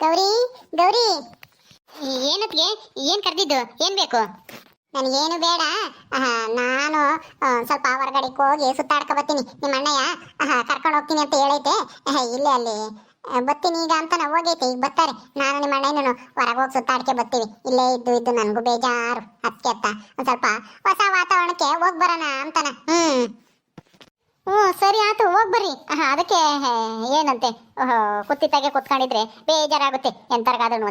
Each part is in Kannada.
ಗೌರಿ ಗೌರಿ, ಏನತ್ಗೆ ಏನ್ ಕರೆದಿದ್ದು? ಏನ್ ಬೇಕು? ನನಗೇನು ಬೇಡ. ನಾನು ಸ್ವಲ್ಪ ಹೊರಗಡೆಗೆ ಹೋಗಿ ಸುತ್ತಾಡ್ಕೊ ಬರ್ತೀನಿ. ನಿಮ್ಮ ಅಣ್ಣಯ್ಯ ಕರ್ಕೊಂಡು ಹೋಗ್ತೀನಿ ಅಂತ ಹೇಳೈತೆ. ಇಲ್ಲೇ ಅಲ್ಲಿ ಬರ್ತೀನಿ ಈಗ ಅಂತ ನಾವು ಹೋಗೈತೆ. ಈಗ ಬರ್ತಾರೆ. ನಾನು ನಿಮ್ಮ ಅಣ್ಣನೂ ಹೊರಗೆ ಹೋಗಿ ಸುತ್ತಾಡ್ಕೆ ಬರ್ತೀವಿ. ಇಲ್ಲೇ ಇದ್ದು ಇದ್ದು ನನಗೂ ಬೇಜಾರು. ಅದಕ್ಕೆ ಅತ್ತ ಒಂದು ಸ್ವಲ್ಪ ಹೊಸ ವಾತಾವರಣಕ್ಕೆ ಹೋಗಿ ಬರೋಣ ಅಂತಾನ. ಸರಿ ಆಯ್ತು, ಹೋಗಿ ಬರ್ರಿ. ಅದಕ್ಕೆ ಏನಂತೆ, ಕುತ್ತಿತ್ತಾಗೆ ಕುತ್ಕೊಂಡಿದ್ರೆ ಬೇಜಾರಾಗುತ್ತೆ. ಎಂತರ್ಗಾದ್ರೂ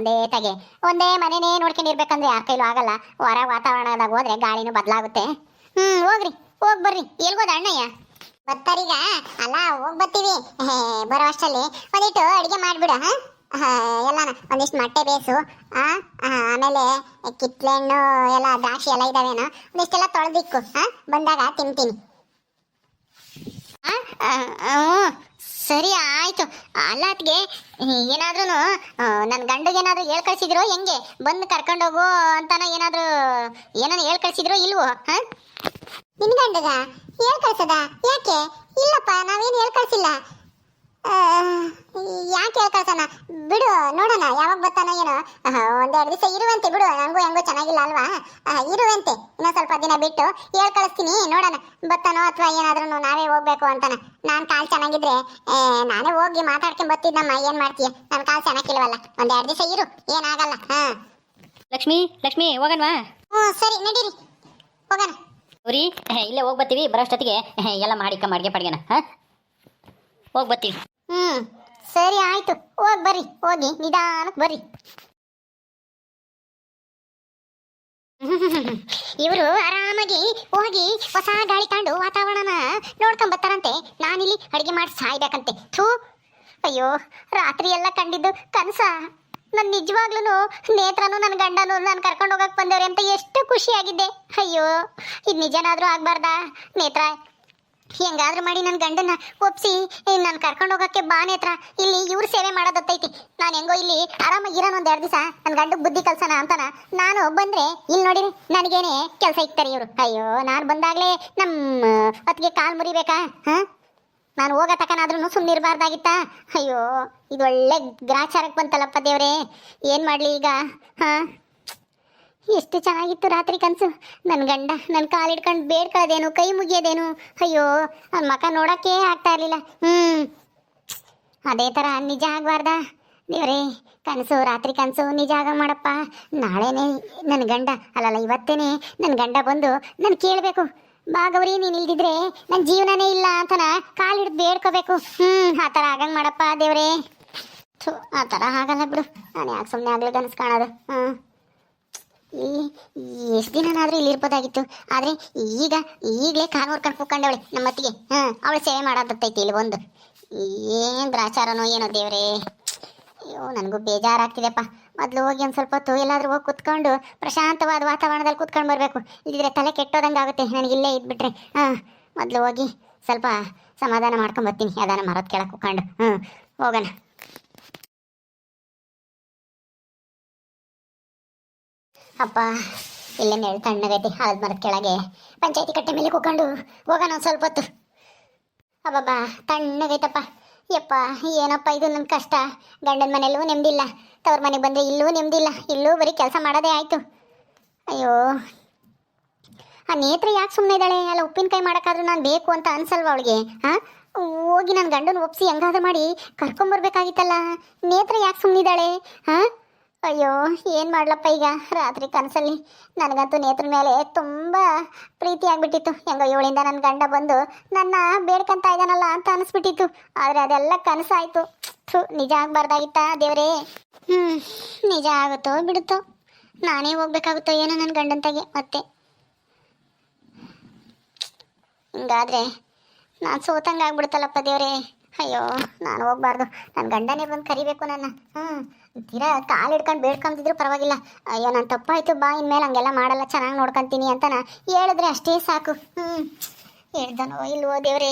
ಒಂದೇ ಮನೆನೇ ನೋಡ್ಕೊಂಡಿರ್ಬೇಕಂದ್ರೆ ಯಾರ ಕೈಲೂ ಆಗಲ್ಲ. ಹೊರ ವಾತಾವರಣದಾಗ ಹೋದ್ರೆ ಗಾಳಿನೂ ಬದಲಾಗುತ್ತೆ. ಹೋಗ್ರಿ, ಹೋಗಿ ಬರ್ರಿ. ಎಲ್ಗೋದ ಅಣ್ಣಯ್ಯ? ಬರ್ತಾರೀಗ ಅಲ್ಲ, ಹೋಗಿ ಬರ್ತೀವಿ. ಬರೋ ಅಷ್ಟಲ್ಲಿ ಒಂದಿಟ್ಟು ಅಡುಗೆ ಮಾಡಿಬಿಡ. ಎಲ್ಲಾನ ಒಂದಿಷ್ಟು ಮೊಟ್ಟೆ ಬೇಸು, ಆಮೇಲೆ ಕಿತ್ಲೆಹಣ್ಣು ಎಲ್ಲ ದ್ರಾಕ್ಷಿ ಎಲ್ಲ ಇದಾವೇನೋ ಒಂದಿಷ್ಟೆಲ್ಲ ತೊಳೆದಿಕ್ಕು. ಬಂದಾಗ ತಿಂತೀನಿ. ಸರಿ ಆಯ್ತು. ಅಲ್ಲ ಅತ್ಗೆ, ಏನಾದ್ರೂ ನನ್ನ ಗಂಡಗೇನಾದ್ರೂ ಹೇಳ್ ಕಳ್ಸಿದ್ರು ಹೆಂಗೆ? ಬಂದು ಕರ್ಕೊಂಡೋಗು ಅಂತಾನ ಏನಾದ್ರು ಹೇಳ್ ಕಳ್ಸಿದ್ರು ಇಲ್ವೋ? ನಿನ್ ಗಂಡಗ ಹೇಳ್ ಕಳ್ಸದ? ಯಾಕೆ? ಇಲ್ಲಪ್ಪ, ನಾವೇನು ಹೇಳ್ ಕಳ್ಸಿಲ್ಲ. ಯಾಕೆ ಹೇಳ್ ಕಳ್ಸೋಣ ಬಿಡು, ನೋಡೋಣ ಯಾವಾಗ ಬರ್ತಾನೋ ಏನೋ. ಒಂದೆರಡು ದಿವಸ ಇರುವಂತೆ ಬಿಡು. ನನಗೂ ಹೆಂಗೋ ಚೆನ್ನಾಗಿಲ್ಲ ಅಲ್ವಾ? ಇರುವಂತೆ. ಇನ್ನೊಂದು ಸ್ವಲ್ಪ ದಿನ ಬಿಟ್ಟು ಹೇಳ್ ಕಳಿಸ್ತೀನಿ. ನೋಡೋಣ ಬರ್ತಾನೋ ಅಥವಾ ಏನಾದ್ರೂ ನಾವೇ ಹೋಗ್ಬೇಕು ಅಂತಾನ. ನಾನು ಕಾಲು ಚೆನ್ನಾಗಿದ್ರೆ ನಾನೇ ಹೋಗಿ ಮಾತಾಡ್ಕೊಂಡ್ ಬರ್ತಿದ್ದಮ್ಮ. ಏನ್ ಮಾಡ್ತೀಯ? ನನ್ನ ಕಾಲು ಚೆನ್ನಾಗಿಲ್ವಲ್ಲ. ಒಂದೆರಡು ದಿವಸ ಇರು, ಏನಾಗಲ್ಲ. ಲಕ್ಷ್ಮಿ ಲಕ್ಷ್ಮಿ, ಹೋಗಣ್ವಾ? ಸರಿ, ನಡೀರಿ, ಹೋಗೋಣ. ಅವ್ರಿ ಇಲ್ಲೇ ಹೋಗಿ ಬರ್ತೀವಿ. ಬರೋಷ್ಟೊತ್ತಿಗೆ ಎಲ್ಲ ಮಾಡಿಕ ಅಡ್ಗೆ ಪಡ್ಗೆನ ಹೋಗಿ ಬರ್ತೀವಿ. ಸರಿ ಆಯ್ತು, ಹೋಗಿ ಬರ್ರಿ. ಹೋಗಿ ನಿಧಾನಕ್ಕೆ ಬರ್ರಿ. ಇವರು ಆರಾಮಾಗಿ ಹೋಗಿ ಹೊಸ ಗಾಳಿ ತಾಂಡು ವಾತಾವರಣನ ನೋಡ್ಕೊಂಡ್ ಬರ್ತಾರಂತೆ. ನಾನಿಲ್ಲಿ ಅಡಿಗೆ ಮಾಡಿ ಸಾಯ್ಬೇಕಂತೆ. ಥೂ, ಅಯ್ಯೋ, ರಾತ್ರಿ ಎಲ್ಲ ಕಂಡಿದ್ದು ಕನಸ. ನಾನು ನಿಜವಾಗ್ಲೂ ನೇತ್ರನು ನನ್ನ ಗಂಡನು ನಾನು ಕರ್ಕೊಂಡು ಹೋಗಕ್ಕೆ ಬಂದವ್ರೆ ಅಂತ ಎಷ್ಟು ಖುಷಿಯಾಗಿದ್ದೆ. ಅಯ್ಯೋ, ಇದು ನಿಜನಾದ್ರೂ ಆಗ್ಬಾರ್ದಾ? ನೇತ್ರ, ಹೆಂಗಾದ್ರೂ ಮಾಡಿ ನನ್ನ ಗಂಡನ ಒಪ್ಸಿ ನಾನು ಕರ್ಕೊಂಡು ಹೋಗಕ್ಕೆ ಬಾ ನೇತ್ರ. ಇಲ್ಲಿ ಇವ್ರ ಸೇವೆ ಮಾಡೋದತ್ತೈತಿ. ನಾನು ಹೆಂಗೋ ಇಲ್ಲಿ ಆರಾಮಾಗಿರೋಣ ಒಂದೆರಡು ದಿವಸ. ನನ್ನ ಗಂಡಕ್ಕೆ ಬುದ್ಧಿ ಕಲ್ಸೋಣ ಅಂತಾನ ನಾನು ಬಂದ್ರೆ ಇಲ್ಲಿ ನೋಡಿರಿ ನನಗೇನೆ ಕೆಲಸ ಇಕ್ತಾರೆ ಇವರು. ಅಯ್ಯೋ, ನಾನು ಬಂದಾಗಲೇ ನಮ್ಮ ಹೊತ್ತಿಗೆ ಕಾಲು ಮುರಿಬೇಕಾ? ನಾನು ಹೋಗೋ ತಕನಾದ್ರೂ ಸುಮ್ಮನೆ ಇರಬಾರ್ದಾಗಿತ್ತಾ? ಅಯ್ಯೋ, ಇದು ಒಳ್ಳೆ ಗ್ರಾಚಾರಕ್ಕೆ ಬಂತಲ್ಲಪ್ಪ ದೇವ್ರೆ. ಏನು ಮಾಡಲಿ ಈಗ? ಎಷ್ಟು ಚೆನ್ನಾಗಿತ್ತು ರಾತ್ರಿ ಕನಸು. ನನ್ನ ಗಂಡ ನನ್ನ ಕಾಲು ಹಿಡ್ಕೊಂಡು ಬೇಡ್ಕೊಳ್ಳೋದೇನು, ಕೈ ಮುಗಿಯೋದೇನು. ಅಯ್ಯೋ, ನನ್ನ ಮಕ ನೋಡೋಕ್ಕೆ ಆಗ್ತಾ ಇರಲಿಲ್ಲ. ಅದೇ ಥರ ನಿಜ ಆಗಬಾರ್ದಾ ದೇವ್ರೇ? ಕನಸು, ರಾತ್ರಿ ಕನಸು ನಿಜ ಆಗ ಮಾಡಪ್ಪ. ನಾಳೆನೇ ನನ್ನ ಗಂಡ ಅಲ್ಲಲ್ಲ, ಇವತ್ತೇನೆ ನನ್ನ ಗಂಡ ಬಂದು ನಾನು ಕೇಳಬೇಕು, ಬಾ ಗೌರಿ ನೀನು ಇಲ್ದಿದ್ರೆ ನನ್ನ ಜೀವನನೇ ಇಲ್ಲ ಅಂತನ ಕಾಲು ಹಿಡ್ದು ಬೇಡ್ಕೋಬೇಕು. ಆ ಥರ ಆಗಂಗೆ ಮಾಡಪ್ಪ ದೇವ್ರೇ. ಆ ಥರ ಆಗಲ್ಲ ಬಿಡು. ನಾನು ಯಾಕೆ ಸುಮ್ಮನೆ ಆಗಲಿ ಕನಸು ಕಾಣೋದು? ಎಷ್ಟು ದಿನನಾದರೂ ಇಲ್ಲಿ ಇರ್ಬೋದಾಗಿತ್ತು. ಆದರೆ ಈಗಲೇ ಕಾಲು ಹೊರ್ಕೊಂಡು ಕೂತ್ಕೊಂಡವಳೆ ನಮ್ಮ ಅತ್ತಿಗೆ. ಅವಳು ಸೇವೆ ಮಾಡೋದತ್ತೈತಿ ಇಲ್ಲಿ ಬಂದು. ಏನು ಗ್ರಾಚಾರನೋ ಏನೋ ದೇವ್ರೇ. ಅಯ್ಯೋ, ನನಗೂ ಬೇಜಾರಾಗ್ತಿದೆಪ್ಪ. ಮೊದಲು ಹೋಗಿ ಒಂದು ಸ್ವಲ್ಪ ಹೊತ್ತು ಎಲ್ಲಾದ್ರೂ ಹೋಗಿ ಕುತ್ಕೊಂಡು ಪ್ರಶಾಂತವಾದ ವಾತಾವರಣದಲ್ಲಿ ಕುತ್ಕೊಂಡು ಬರಬೇಕು. ಇಲ್ಲಿದ್ರೆ ತಲೆ ಕೆಟ್ಟೋದಂಗೆ ಆಗುತ್ತೆ ನನಗೆ ಇಲ್ಲೇ ಇದ್ಬಿಟ್ರೆ. ಮೊದಲು ಹೋಗಿ ಸ್ವಲ್ಪ ಸಮಾಧಾನ ಮಾಡ್ಕೊಂಡು ಬರ್ತೀನಿ. ಯಾವ್ದಾನ ಮರದ ಕೆಳಗೆ ಕುತ್ಕೊಂಡು ಹೋಗೋಣ. ಅಪ್ಪ, ಇಲ್ಲೇ ನೆರಳು ತಣ್ಣಗೈತಿ. ಆಲದ ಮರದ ಕೆಳಗೆ ಪಂಚಾಯತಿ ಕಟ್ಟೆ ಮೇಲೆ ಕೂತ್ಕೊಂಡು ಹೋಗೋಣ ಒಂದು ಸ್ವಲ್ಪ ಹೊತ್ತು. ಅಬ್ಬಬ್ಬಾ, ತಣ್ಣಗೈತಪ್ಪ. ಯಪ್ಪ, ಏನಪ್ಪ ಇದು ನನ್ನ ಕಷ್ಟ. ಗಂಡನ ಮನೆಯಲ್ಲೂ ನೆಮ್ಮದಿಲ್ಲ, ತವ್ರ ಮನೆಗೆ ಬಂದರೆ ಇಲ್ಲೂ ನೆಮ್ಮದಿಲ್ಲ. ಇಲ್ಲೂ ಬರೀ ಕೆಲಸ ಮಾಡೋದೇ ಆಯಿತು. ಅಯ್ಯೋ, ಆ ನೇತ್ರ ಯಾಕೆ ಸುಮ್ಮನೆ ಇದ್ದಾಳೆ? ಅಲ್ಲ, ಉಪ್ಪಿನಕಾಯಿ ಮಾಡೋಕ್ಕಾದ್ರೂ ನಾನು ಬೇಕು ಅಂತ ಅನ್ಸಲ್ವ ಅವಳಿಗೆ? ಹೋಗಿ ನನ್ನ ಗಂಡನ ಒಪ್ಸಿ ಹೆಂಗಾದ್ರೂ ಮಾಡಿ ಕರ್ಕೊಂಬರ್ಬೇಕಾಗಿತ್ತಲ್ಲ. ನೇತ್ರ ಯಾಕೆ ಸುಮ್ಮನಿದ್ದಾಳೆ? ಅಯ್ಯೋ, ಏನು ಮಾಡ್ಲಪ್ಪ ಈಗ? ರಾತ್ರಿ ಕನಸಲ್ಲಿ ನನಗಂತೂ ನೇತ್ರ ಮೇಲೆ ತುಂಬ ಪ್ರೀತಿ ಆಗಿಬಿಟ್ಟಿತ್ತು. ಹೆಂಗೋ ಇವಳಿಂದ ನನ್ನ ಗಂಡ ಬಂದು ನನ್ನ ಬೇಡ್ಕೊಂತ ಇದ್ದಾನಲ್ಲ ಅಂತ ಅನಿಸ್ಬಿಟ್ಟಿತ್ತು. ಆದರೆ ಅದೆಲ್ಲ ಕನಸಾಯಿತು. ನಿಜ ಆಗಬಾರ್ದಾಗಿತ್ತಾ ದೇವರೇ? ನಿಜ ಆಗುತ್ತೋ ಬಿಡುತ್ತೋ, ನಾನೇ ಹೋಗ್ಬೇಕಾಗುತ್ತೋ ಏನೋ ನನ್ನ ಗಂಡಂತಾಗೆ. ಮತ್ತೆ ಹಿಂಗಾದರೆ ನಾನು ಸೋತಂಗೆ ಆಗ್ಬಿಡ್ತಲ್ಲಪ್ಪ ದೇವರೇ. ಅಯ್ಯೋ, ನಾನು ಹೋಗ್ಬಾರ್ದು. ನನ್ನ ಗಂಡನೇ ಬಂದು ಕರಿಬೇಕು ನನ್ನ. ತೀರಾ ಕಾಲು ಹಿಡ್ಕೊಂಡು ಬೇಡ್ಕೊಂತಿದ್ರು ಪರವಾಗಿಲ್ಲ. ಅಯ್ಯೋ, ನಾನು ತಪ್ಪಾಯ್ತು, ಬಾ ಇನ್ಮೇಲೆ ಹಂಗೆಲ್ಲ ಮಾಡಲ್ಲ, ಚೆನ್ನಾಗಿ ನೋಡ್ಕೊತೀನಿ ಅಂತ ಹೇಳಿದ್ರೆ ಅಷ್ಟೇ ಸಾಕು. ಹೇಳ್ದನೋ ಇಲ್ವೋ ದೇವ್ರೇ.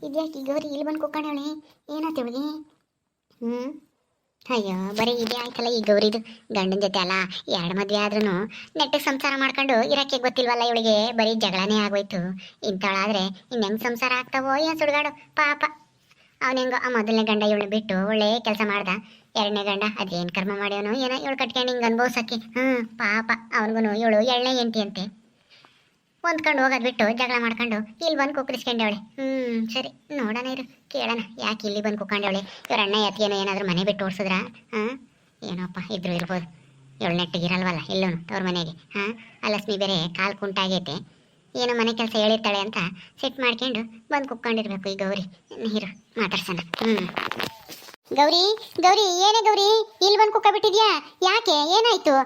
ಇದ್ಯಾಕೆ ಈ ಗೌರಿ ಇಲ್ಲಿ ಬಂದು ಕೂತ್ಕೊಂಡವಳೆ? ಏನಾಯ್ತು ಇವಳಿಗೆ? ಅಯ್ಯೋ, ಬರೀ ಇದೇ ಆಯ್ತಲ್ಲ ಈ ಗೌರಿದು. ಗಂಡನ ಜೊತೆ ಅಲ್ಲ, ಎರಡು ಮದುವೆ ಆದ್ರೂ ನೆಟ್ಟಿಗೆ ಸಂಸಾರ ಮಾಡ್ಕೊಂಡು ಇರೋಕ್ಕೆ ಗೊತ್ತಿಲ್ವಲ್ಲ ಇವಳಿಗೆ. ಬರೀ ಜಗಳನೇ ಆಗೋಯ್ತು. ಇಂಥವಳಾದ್ರೆ ಇನ್ನು ಹೆಂಗೆ ಸಂಸಾರ ಆಗ್ತಾವೋ ಏನು ಸುಡುಗಾಡು ಪಾಪ. ಅವನೆಂಗೋ ಆ ಮೊದಲನೇ ಗಂಡ ಇವಳು ಬಿಟ್ಟು ಒಳ್ಳೆ ಕೆಲಸ ಮಾಡ್ದ. ಎರಡನೇ ಗಂಡ ಅದೇನು ಕರ್ಮ ಮಾಡ್ಯವನು ಏನೋ ಇವಳು ಕಟ್ಕೊಂಡು ಹಿಂಗೆ ಅನ್ಭವ್ಸಕ್ಕೆ. ಪಾಪ ಅವನಿಗೂ ಇವಳು ಎಳ್ಳೆ ಎಂಟಿ ಅಂತೆ ಹೊಂದ್ಕೊಂಡು ಹೋಗೋದು ಬಿಟ್ಟು ಜಗಳ ಮಾಡ್ಕೊಂಡು ಇಲ್ಲಿ ಬಂದು ಕುಕ್ಕರಿಸ್ಕೊಂಡವಳೆ. ಸರಿ ನೋಡೋಣ ಇರು, ಕೇಳೋಣ ಯಾಕೆ ಇಲ್ಲಿ ಬಂದು ಕುಕ್ಕೊಂಡವಳೆ. ಇವ್ರ ಅಣ್ಣ ಎತ್ತಿಗೇನೋ ಏನಾದರೂ ಮನೆ ಬಿಟ್ಟು ಓಡಿಸಿದ್ರ? ಏನೋಪ್ಪ ಇದ್ರು ಇರ್ಬೋದು. ಇವಳು ನೆಟ್ಟಿಗಿರಲ್ವಲ್ಲ ಎಲ್ಲೂ ಅವ್ರ ಮನೆಗೆ. ಲಕ್ಷ್ಮಿ ಬೇರೆ ಕಾಲು ಕುಂಟಾಗೈತೆ, ಏನೋ ಮನೆ ಕೆಲಸ ಹೇಳಿರ್ತಾಳೆ ಅಂತ ಸೆಟ್ ಮಾಡ್ಕೊಂಡು ಬಂದು ಕುಕ್ಕೊಂಡಿರ್ಬೇಕು ಈ ಗೌರಿ. ನೀರು ಮಾತಾಡ್ಸೋಣ. ಗೌರಿ ಗೌರಿ, ಏನೇ ಗೌರಿ ಇಲ್ಲಿ ಬಂದು ಕುಕ್ಕ ಬಿಟ್ಟಿದ್ಯಾ? ಯಾಕೆ ಏನಾಯ್ತು?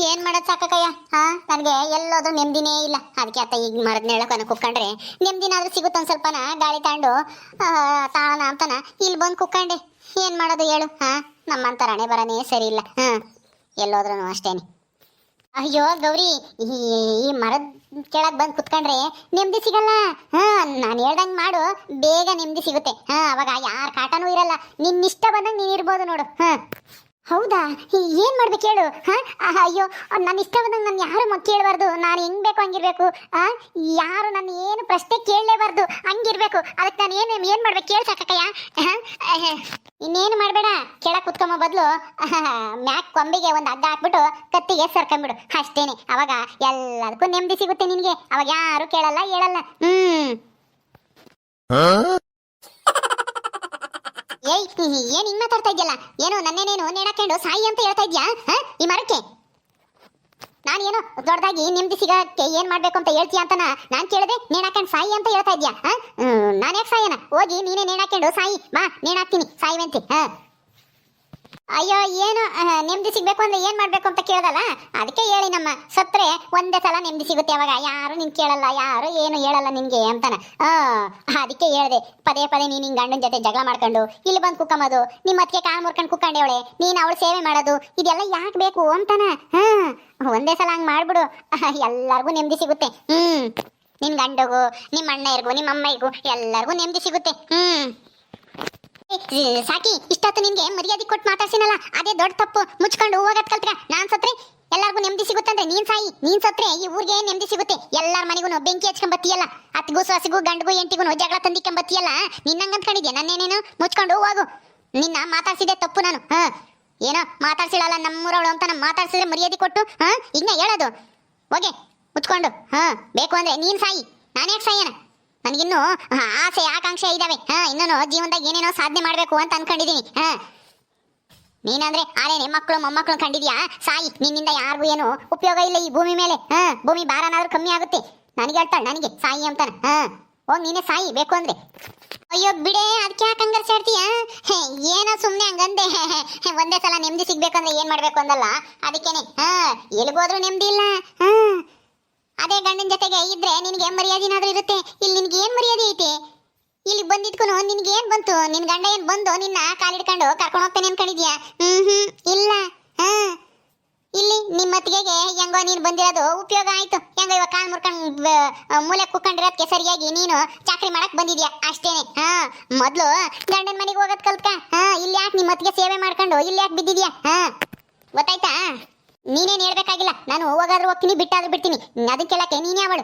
ಏನ್ ಮಾಡೋದು ಸಾಕಕ್ಕಯ್ಯ. ನನಗೆ ಎಲ್ಲೋದ್ರೂ ನೆಮ್ಮದಿನೇ ಇಲ್ಲ. ಅದಕ್ಕೆ ಅತ್ತ ಈಗ ಮರದ ನೆಳಕನ ಕುಕ್ಕೊಂಡ್ರೆ ನೆಮ್ಮದಿನಾದ್ರೂ ಸಿಗುತ್ತೆ ಒಂದು ಸ್ವಲ್ಪನ ಗಾಳಿ ತಾಂಡು ತಾಳನ ಅಂತಾನ ಇಲ್ಲಿ ಬಂದು ಕುಕ್ಕೊಂಡೆ. ಏನ್ ಮಾಡೋದು ಹೇಳು? ನಮ್ಮಂತರ ಹಣೆ ಬರನೇ ಸರಿ ಇಲ್ಲ. ಎಲ್ಲೋದ್ರೂ ಅಷ್ಟೇನೆ. ಅಯ್ಯೋ ಗೌರಿ, ಈ ಮರದ ಕೆಳಗೆ ಬಂದು ಕುತ್ಕೊಂಡ್ರೆ ನೆಮ್ಮದಿ ಸಿಗಲ್ಲ. ನಾನು ಹೇಳ್ದಂಗೆ ಮಾಡು, ಬೇಗ ನೆಮ್ಮದಿ ಸಿಗುತ್ತೆ. ಅವಾಗ ಯಾರ ಕಾಟನೂ ಇರಲ್ಲ, ನಿನ್ನಿಷ್ಟ ಬಂದಂಗೆ ನೀನು ಇರ್ಬೋದು ನೋಡು. ಹೌದಾ? ಏನು ಮಾಡ್ಬೇಕು ಹೇಳು? ಅಯ್ಯೋ, ನನ್ನ ಇಷ್ಟ ಬಂದಂಗೆ ನಾನು ಯಾರು ಕೇಳಬಾರ್ದು. ನಾನು ಹೆಂಗೆ ಬೇಕು ಹಂಗಿರ್ಬೇಕು. ಯಾರು ನನ್ನ ಏನು ಪ್ರಶ್ನೆ ಕೇಳಲೇಬಾರ್ದು, ಹಂಗಿರ್ಬೇಕು. ಅದಕ್ಕೆ ನಾನು ಏನು ಮಾಡ್ಬೇಕು ಕೇಳಿ ಸಾಕಕ್ಕಯ್ಯ. ಇನ್ನೇನು ಮಾಡಬೇಡ, ಕೆಳಗೆ ಕುತ್ಕೊಂಬ ಬದಲು ಮ್ಯಾಕ್ ಕೊಂಬಿಗೆ ಒಂದು ಹಗ್ಗ ಹಾಕ್ಬಿಟ್ಟು ಕತ್ತಿಗೆ ಸರ್ಕೊಂಬಿಡು ಅಷ್ಟೇನೆ. ಅವಾಗ ಎಲ್ಲದಕ್ಕೂ ನೆಮ್ಮದಿ ಸಿಗುತ್ತೆ ನಿನಗೆ. ಅವಾಗ ಯಾರು ಕೇಳಲ್ಲ ಹೇಳಲ್ಲ. ಏಯ್, ಏನ್ ಹಿಂಗ್ ಮಾತಾಡ್ತಾ ಇದ್ಯಲ್ಲ? ಏನೋ ನನ್ನೇನೇನು ನೇಣಾಕೊಂಡು ಸಾಯಿ ಅಂತ ಹೇಳ್ತಾ ಇದ್ಯಾ ಈ ಮರಕ್ಕೆ? ನಾನೇನೋ ದೊಡ್ಡದಾಗಿ ನೆಮ್ಮದಿ ಸಿಗಕ್ಕೆ ಏನ್ ಮಾಡ್ಬೇಕು ಅಂತ ಹೇಳ್ತೀಯ ಅಂತ ನಾನು ಕೇಳಿದೆ. ನೇಣಾಕೊಂಡು ಸಾಯಿ ಅಂತ ಹೇಳ್ತಾ ಇದ್ಯಾ? ನಾನು ಯಾಕೆ ಸಾಯನ? ಹೋಗಿ ನೀನೇ ನೇಣಾಕೊಂಡು ಸಾಯಿ, ಬಾ ನೇಣಾಕ್ತೀನಿ ಸಾಯಿವಂತಿ. ಅಯ್ಯೋ, ಏನು ನೆಮ್ಮದಿ ಸಿಗ್ಬೇಕು ಅಂದ್ರೆ ಏನ್ ಮಾಡ್ಬೇಕು ಅಂತ ಕೇಳದಲ್ಲ, ಅದಕ್ಕೆ ಹೇಳಿ ನಮ್ಮ ಸತ್ರೆ ಒಂದೇ ಸಲ ನೆಮ್ಮದಿ ಸಿಗುತ್ತೆ. ಅವಾಗ ಯಾರು ನಿನ್ ಕೇಳಲ್ಲ, ಯಾರು ಏನು ಹೇಳಲ್ಲ ನಿನ್ಗೆ ಅಂತಾನ. ಅದಕ್ಕೆ ಹೇಳ್ದೆ, ಪದೇ ಪದೇ ನೀನ್ ಹಿಂಗ್ ಗಂಡನ ಜೊತೆ ಜಗಳ ಮಾಡ್ಕೊಂಡು ಇಲ್ಲಿ ಬಂದು ಕುಕ್ಕಮ್ಮದು, ನಿಮ್ಮ ಅತ್ತಿಗೆ ಕಾಲು ಮುರ್ಕೊಂಡು ಕುಕ್ಕಂಡೇವಳೆ, ನೀನ್ ಅವಳು ಸೇವೆ ಮಾಡೋದು, ಇದೆಲ್ಲ ಯಾಕೆ ಬೇಕು ಅಂತಾನ. ಒಂದೇ ಸಲ ಹಂಗ್ ಮಾಡ್ಬಿಡು, ಎಲ್ಲರಿಗೂ ನೆಮ್ಮದಿ ಸಿಗುತ್ತೆ. ನಿನ್ ಗಂಡಗೂ, ನಿಮ್ಮ ಅಣ್ಣರಿಗೂ, ನಿಮ್ಮ ಅಮ್ಮರಿಗೂ ಎಲ್ಲರಿಗೂ ನೆಮ್ಮದಿ ಸಿಗುತ್ತೆ. ಸಾಕಿ, ಇಷ್ಟೊತ್ತು ನಿನ್ಗೆ ಮರ್ಯಾದೆ ಕೊಟ್ಟು ಮಾತಾಡ್ಸಿನಲ್ಲ, ಅದೇ ದೊಡ್ಡ ತಪ್ಪು. ಮುಚ್ಕೊಂಡು ಹೋಗೋದ್ ಕಲ್ತ್ರ. ನಾನ್ ಸತ್ರೆ ಎಲ್ಲಾರ್ಗು ನೆಮ್ಮದಿ ಸಿಗುತ್ತಂದ್ರೆ ನೀನ್ ಸಾಯಿ, ನೀನ್ ಸತ್ರೆ ಈ ಊರಿಗೆ ನೆಮ್ಮದಿ ಸಿಗುತ್ತೆ. ಎಲ್ಲಾರ ಮನೆಗೂ ಬೆಂಕಿ ಹಚ್ಕೊಂಬತ್ತೀಯಲ್ಲ, ಅತ್ತಿಗೂ ಸೊಸಿಗೂ ಗಂಡಗೂ ಎಂಟಿಗೂ ಜಗಳ ತಂದಿಕೊಂಬತ್ತೀಯಲ್ಲ, ನಿನ್ನಂಗ ಅಂದ್ಕೊಂಡಿದ್ಯಾ? ನನ್ನೇನೇನು ಮುಚ್ಕೊಂಡು ಹೋಗು. ನಿನ್ನ ಮಾತಾಡ್ಸಿದೆ ತಪ್ಪು ನಾನು. ಏನೋ ಮಾತಾಡ್ಸಿಳಲ್ಲ ನಮ್ಮೂರವಳು ಅಂತ ಮಾತಾಡ್ಸಿದ್ರೆ ಮರ್ಯಾದೆ ಕೊಟ್ಟು ಈಗ ಹೇಳೋದು. ಹೋಗೆ ಮುಚ್ಕೊಂಡು. ಬೇಕು ಅಂದ್ರೆ ನೀನ್ ಸಾಯಿ, ನಾನು ಯಾಕೆ ಸಾಯನ? ನನಗಿನ್ನೂ ಆಸೆ ಆಕಾಂಕ್ಷೆ ಇದಾವೆ. ಇನ್ನೂ ಜೀವನದಾಗ ಏನೇನೋ ಸಾಧನೆ ಮಾಡ್ಬೇಕು ಅಂತ ಅನ್ಕೊಂಡಿದೀನಿ. ನೀನಂದ್ರೆ ಆರೇನೆ ಮಕ್ಕಳು ಮೊಮ್ಮಕ್ಕಳು ಕಂಡಿದ್ಯಾ? ಸಾಯಿ, ನಿನ್ನಿಂದ ಯಾರಿಗೂ ಏನು ಉಪಯೋಗ ಇಲ್ಲ ಈ ಭೂಮಿ ಮೇಲೆ. ಭೂಮಿ ಭಾರನಾದ್ರೂ ಕಮ್ಮಿ ಆಗುತ್ತೆ. ನನಗೆ ಹೇಳ್ತಾಳೆ ನನಗೆ ಸಾಯಿ ಅಂತಾನೆ. ಹೋಗ್ ನೀನೇ ಸಾಯಿ ಬೇಕು ಅಂದ್ರೆ. ಅಯ್ಯೋ ಬಿಡೆ, ಅದಕ್ಕೆ ಯಾಕೆ ಹಂಗರ್ಸಾಡ್ತೀಯ? ಏನೋ ಸುಮ್ಮನೆ ಹಂಗಂದೆ. ಒಂದೇ ಸಲ ನೆಮ್ಮದಿ ಸಿಗ್ಬೇಕಂದ್ರೆ ಏನ್ ಮಾಡ್ಬೇಕು ಅಂದಲ್ಲ, ಅದಕ್ಕೇನೆ. ಎಲ್ಗೋದ್ರೂ ನೆಮ್ಮದಿ ಇಲ್ಲ. ಅದೇ ಗಂಡನ ಜೊತೆಗೆ ಇದ್ರೆ ನಿನಗೆ ಮರ್ಯಾದೆನಾದ್ರೂ ಇರುತ್ತೆ. ಇಲ್ಲಿ ನಿನ್ಗೆ ಏನ್ ಮರ್ಯಾದೆ ಐತೆ? ಇಲ್ಲಿ ಬಂದಿದ್ಕು ನಿನ್ಗೆ ಏನ್ ಬಂತು? ನಿನ್ ಗಂಡ ಏನ್ ಬಂದು ನಿನ್ನ ಕಾಲಿಡ್ಕೊಂಡು ಕರ್ಕೊಂಡು ಹೋಗ್ತಾನೆ ಅನ್ಕೊಂಡಿದ್ಯಾ? ಇಲ್ಲ. ಇಲ್ಲಿ ನಿಮ್ಮ ಅತ್ತಿಗೆಗೆ ಹೆಂಗೋ ನೀನು ಬಂದಿರೋದು ಉಪಯೋಗ ಆಯ್ತು. ಹೆಂಗೋ ಇವಾಗ ಕಾಲ್ ಮುರ್ಕೊಂಡು ಮೂಲೆ ಕುಕ್ಕೊಂಡಿರೋದಕ್ಕೆ ಸರಿಯಾಗಿ ನೀನು ಚಾಕ್ರಿ ಮಾಡಕ್ ಬಂದಿದ್ಯಾ ಅಷ್ಟೇನೆ. ಮೊದ್ಲು ಗಂಡನ ಮನೆಗೆ ಹೋಗೋದ್ ಕಲ್ತ್ಕ. ಇಲ್ಲಿ ಯಾಕೆ ನಿಮ್ಮ ಅತ್ತಿಗೆ ಸೇವೆ ಮಾಡ್ಕೊಂಡು ಇಲ್ಲಿ ಯಾಕೆ ಬಿದ್ದಿದ್ಯಾ? ಗೊತ್ತಾಯ್ತಾ? ನೀನೇನು ಹೇಳ್ಬೇಕಾಗಿಲ್ಲ. ನಾನು ಹೋಗಾದ್ರೂ ಹೋಗ್ತೀನಿ, ಬಿಟ್ಟಾದ್ರೂ ಬಿಡ್ತೀನಿ. ಅದಕ್ಕೆ ಕೇಳಕ್ಕೆ ನೀನೇ ಅವಳು.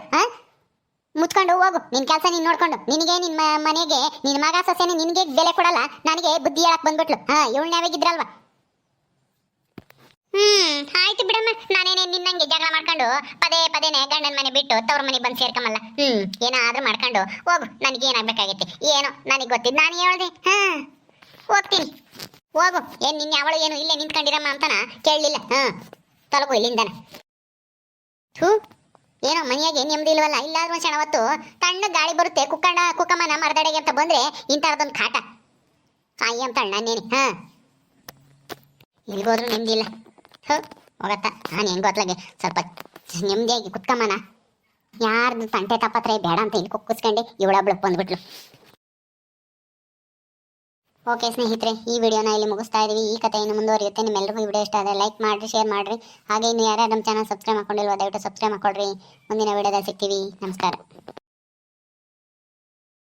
ಮುಚ್ಕೊಂಡು ಹೋಗು, ನಿನ್ ಕೆಲಸ ನೀನ್ ನೋಡ್ಕೊಂಡು. ನಿನಗೆ ನಿಮ್ಮ ಮನೆಗೆ ನಿನ್ ಮಗ ಸೊಸೆನೆ ನಿನಗೆ ಬೆಲೆ ಕೊಡಲ್ಲ, ನನಗೆ ಬುದ್ಧಿ ಹೇಳಕ್ ಬಂದ್ಬಿಟ್ಲು. ಇವಳನ್ನ ಯಾವಾಗಿದ್ರಲ್ವಾ? ಆಯ್ತು ಬಿಡಮ್ಮ. ನಾನೇನೇ ನಿನ್ನಂಗೆ ಜಗಳ ಮಾಡ್ಕೊಂಡು ಪದೇ ಪದೇನೆ ಗಂಡನ ಮನೆ ಬಿಟ್ಟು ತವ್ರ ಮನೆ ಬಂದು ಸೇರ್ಕಮಲ್ಲ. ಏನಾದ್ರೂ ಮಾಡ್ಕೊಂಡು ಹೋಗು. ನನಗೆ ಏನಾಗ್ಬೇಕಾಗೈತೆ ಏನೋ ನನಗೆ ಗೊತ್ತಿದ್ದು ನಾನು ಹೇಳ್ದೆ. ಹೋಗ್ತೀನಿ, ಹೋಗು. ಏನ್ ನಿನ್ನೆ ಅವಳು ಏನು ಇಲ್ಲೇ ನಿಂತ್ಕೊಂಡಿರಮ್ಮ ಅಂತಾನ ಕೇಳಲಿಲ್ಲ. ತೊಲಗು ಇಲ್ಲಿಂದನ. ಏನೋ ಮನೆಯಾಗೆ ನೆಮ್ಮದಿ ಇಲ್ವಲ್ಲ. ಇಲ್ಲಾದ್ರೂ ಒಂದು ಕ್ಷಣ ಹೊತ್ತು ತಣ್ಣ ಗಾಳಿ ಬರುತ್ತೆ. ಕುಕ್ಕಮ್ಮನ ಮರದಡೆಗೆ ಅಂತ ಬಂದ್ರೆ ಇಂಥರದೊಂದು ಕಾಟ. ಸಾಯಿ ಅಂತ ನಾನೇನೆ. ಇಲ್ಗೋದ್ರೂ ನೆಮ್ಮದಿ ಇಲ್ಲ. ಹೋಗತ್ತ. ನಾನು ಹೆಂಗೋ ಅತ್ಲಾಗೆ ಸ್ವಲ್ಪ ನೆಮ್ಮದಿಯಾಗಿ ಕುತ್ಕಮ್ಮನ. ಯಾರ್ದು ತಂಟೆ ತಪ್ಪತ್ರೆ ಬೇಡ ಅಂತ ಇಲ್ಲಿ ಕುಕ್ಕಿಸ್ಕೊಂಡೆ ಇವಳೊಬ್ಳು ಬಂದ್ಬಿಟ್ಲು. ಓಕೆ ಸ್ನೇಹಿತರೆ, ಈ ವಿಡಿಯೋನ ಇಲ್ಲಿ ಮುಗಿಸ್ತಾ ಇದೀವಿ. ಈ ಕಥೆಯನ್ನು ಮುಂದುವರಿಯುತ್ತೆ. ನಿಮ್ಮೆಲ್ಲರಿಗೂ ಈ ವಿಡಿಯೋ ಇಷ್ಟ ಆದರೆ ಲೈಕ್ ಮಾಡಿರಿ, ಶೇರ್ ಮಾಡಿರಿ. ಹಾಗೆ ಇನ್ನು ಯಾರ್ಯಾರು ನಮ್ಮ ಚಾನಲ್ ಸಬ್ಸ್ಕ್ರೈಬ್ ಮಾಡ್ಕೊಂಡಿಲ್ವೋ ದಯವಿಟ್ಟು ಸಬ್ಸ್ಕ್ರೈಬ್ ಮಾಡ್ಕೊಳ್ರಿ. ಮುಂದಿನ ವಿಡಿಯೋದಲ್ಲಿ ಸಿಗ್ತೀವಿ. ನಮಸ್ಕಾರ.